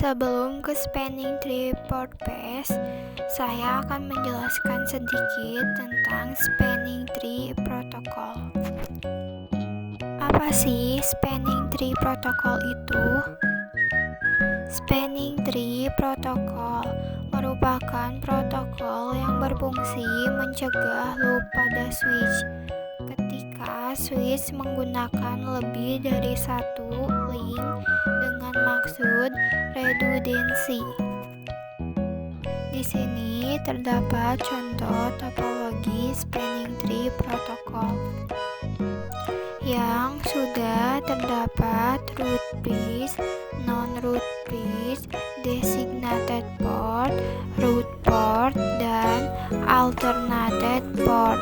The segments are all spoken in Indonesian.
Sebelum ke Spanning Tree Podcast, saya akan menjelaskan sedikit tentang Spanning Tree Protocol. Apa sih Spanning Tree Protocol itu? Spanning Tree Protocol merupakan protokol yang berfungsi mencegah loop pada switch. Ketika switch menggunakan lebih dari satu link dengan maksud redundancy. Di sini terdapat contoh topologi Spanning Tree Protocol yang sudah terdapat root bridge, non-root bridge, designated port, root port, dan alternated port.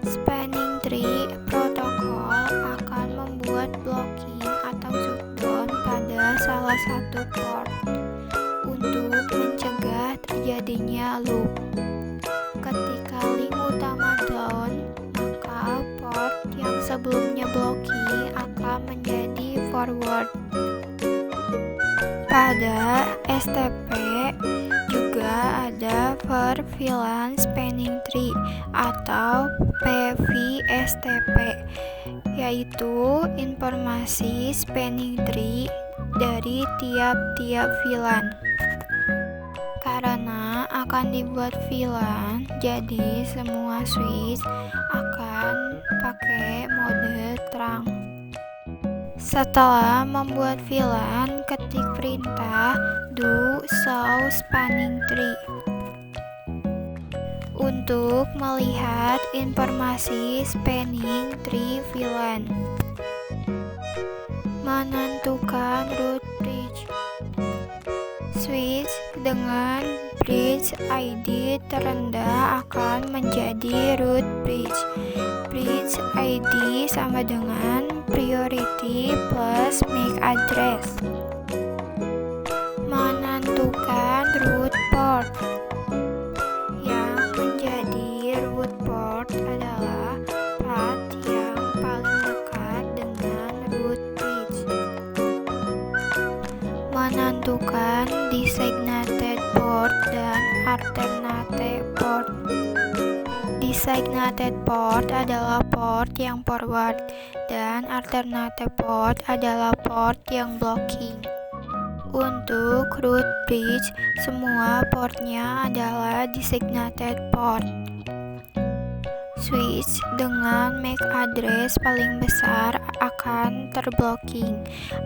Spanning Tree Protocol akan membuat blocking atau shutdown pada salah satu port untuk mencegah terjadinya loop. Ketika link utama down, maka port yang sebelumnya blocking akan menjadi forward. Pada STP juga ada per-VLAN Spanning Tree atau PVSTP, yaitu informasi Spanning Tree dari tiap-tiap VLAN. Karena akan dibuat VLAN, jadi semua switch akan pakai mode terang. Setelah membuat VLAN, ketik perintah do show spanning tree untuk melihat informasi spanning tree VLAN. Menentukan root bridge. Switch dengan bridge ID terendah akan menjadi root bridge. Bridge ID sama dengan priority plus MAC address. Menentukan root port. Yang menjadi root port adalah path yang paling dekat dengan root bridge. Menentukan designated port dan alternative port. Designated port adalah port yang forward dan alternative port adalah port yang blocking. Untuk root bridge, semua portnya adalah designated port. Switch dengan MAC address paling besar akan terblocking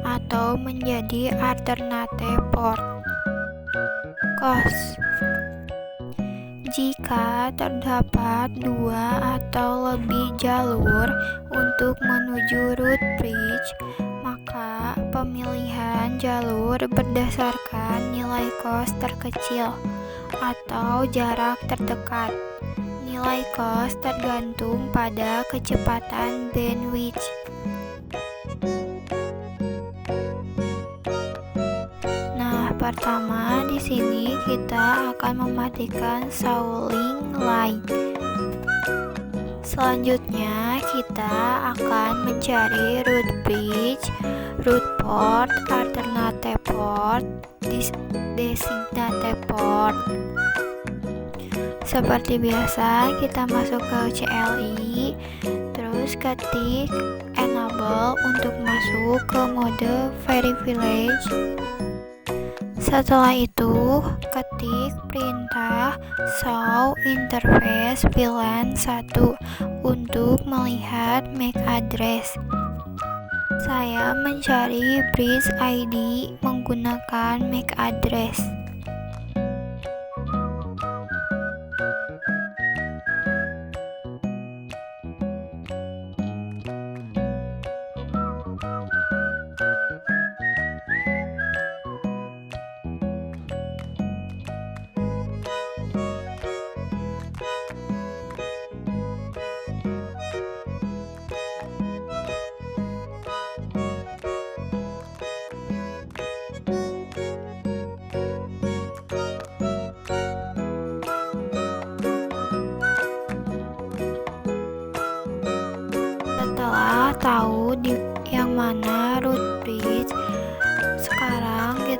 atau menjadi alternative port. Cost. Jika terdapat dua atau lebih jalur untuk menuju root bridge, maka pemilihan jalur berdasarkan nilai cost terkecil atau jarak terdekat. Nilai cost tergantung pada kecepatan bandwidth. Pertama, di sini kita akan mematikan show link line. Selanjutnya, kita akan mencari root bridge, root port, alternative port, designated port. Seperti biasa, kita masuk ke CLI, terus ketik enable untuk masuk ke mode very village. Setelah itu, ketik perintah show interface VLAN 1 untuk melihat MAC address. Saya mencari bridge ID menggunakan MAC address.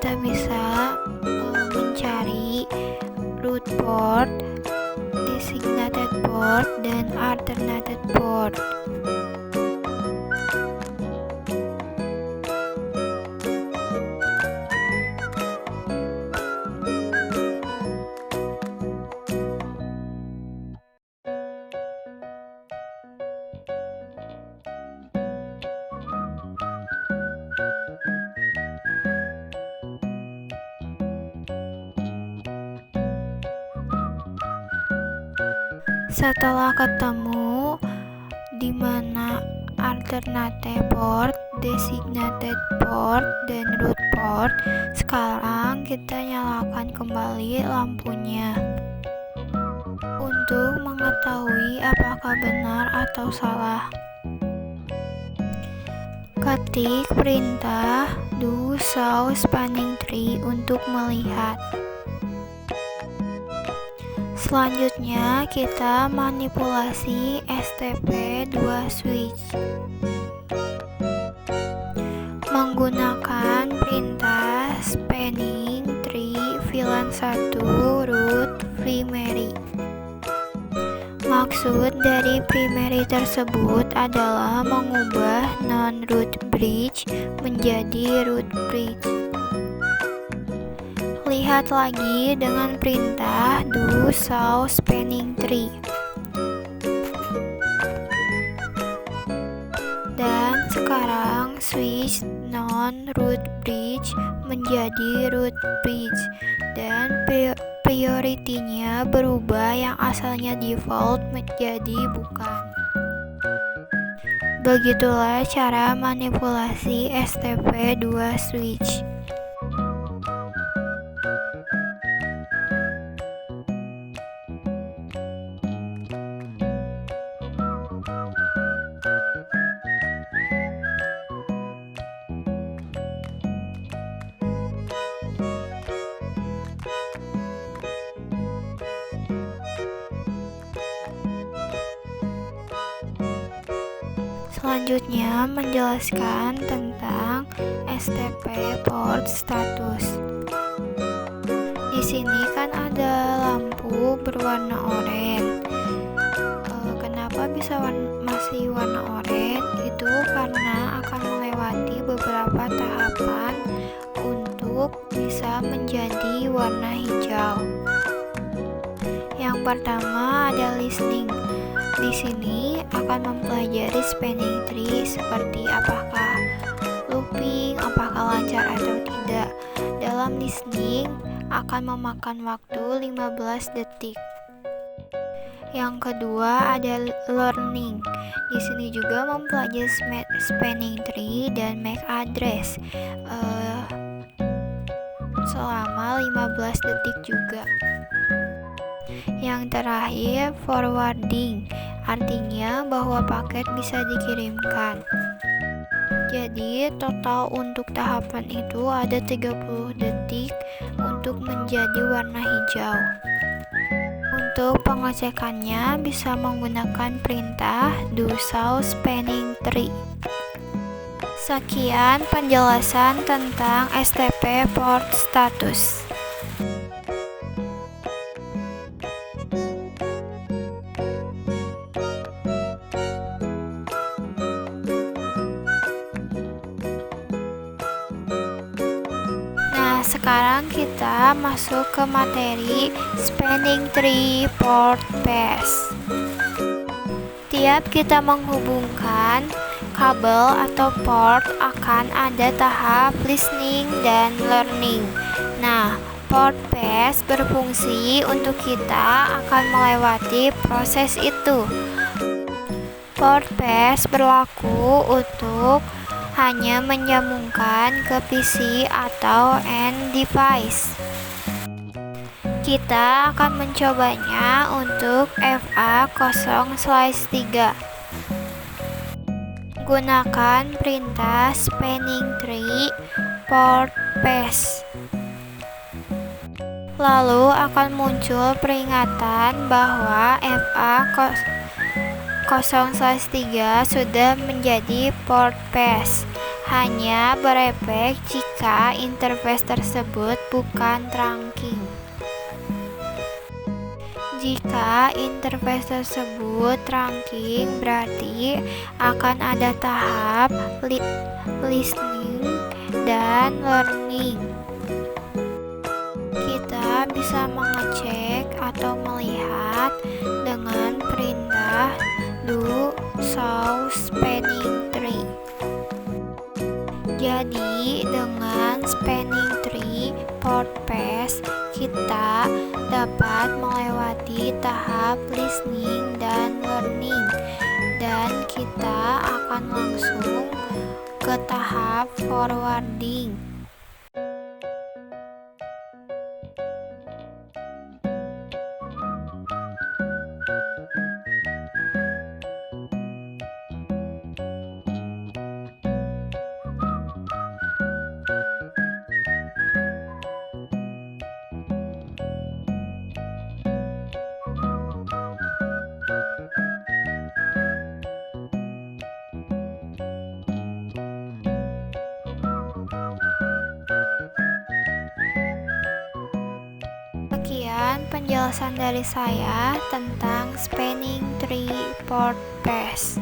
kita bisa mencari root port, designated port, dan alternated port. Setelah ketemu di mana alternative port, designated port, dan root port, sekarang kita nyalakan kembali lampunya untuk mengetahui apakah benar atau salah. Ketik perintah do show spanning tree untuk melihat. Selanjutnya kita manipulasi STP2 switch menggunakan perintah spanning tree VLAN 1 root primary. Maksud dari primary tersebut adalah mengubah non-root bridge menjadi root bridge. Lihat lagi dengan perintah do show spanning tree. Dan sekarang switch non-root bridge menjadi root bridge dan priority-nya berubah, yang asalnya default menjadi bukan. Begitulah cara manipulasi STP2 switch. Selanjutnya menjelaskan tentang STP port status. Di sini kan ada lampu berwarna oranye. Kenapa bisa masih warna oranye? Itu karena akan melewati beberapa tahapan untuk bisa menjadi warna hijau. Yang pertama ada listening. Di sini akan mempelajari spanning tree seperti apakah looping, apakah lancar atau tidak. Dalam listening akan memakan waktu 15 detik. Yang kedua ada learning. Di sini juga mempelajari spanning tree dan MAC address selama 15 detik juga. Yang terakhir forwarding, artinya bahwa paket bisa dikirimkan. Jadi total untuk tahapan itu ada 30 detik untuk menjadi warna hijau. Untuk pengecekannya bisa menggunakan perintah do show spanning tree. Sekian penjelasan tentang STP port status. Sekarang kita masuk ke materi spanning tree port path. Tiap kita menghubungkan kabel atau port akan ada tahap listening dan learning. Nah, port path berfungsi untuk kita akan melewati proses itu. Port path berlaku untuk hanya menyambungkan ke PC atau end device. Kita akan mencobanya untuk FA0/3. Gunakan perintah spanning tree port path. Lalu akan muncul peringatan bahwa FA0/3 sudah menjadi port path. hanya berefek jika interface tersebut bukan trunking. Jika interface tersebut trunking, berarti akan ada tahap listening dan learning. Kita bisa mengecek atau melihat dengan perintah do show spanning tree. Jadi dengan spanning tree port path kita dapat melewati tahap listening dan learning, dan kita akan langsung ke tahap forwarding. Sekian penjelasan dari saya tentang spanning tree port path.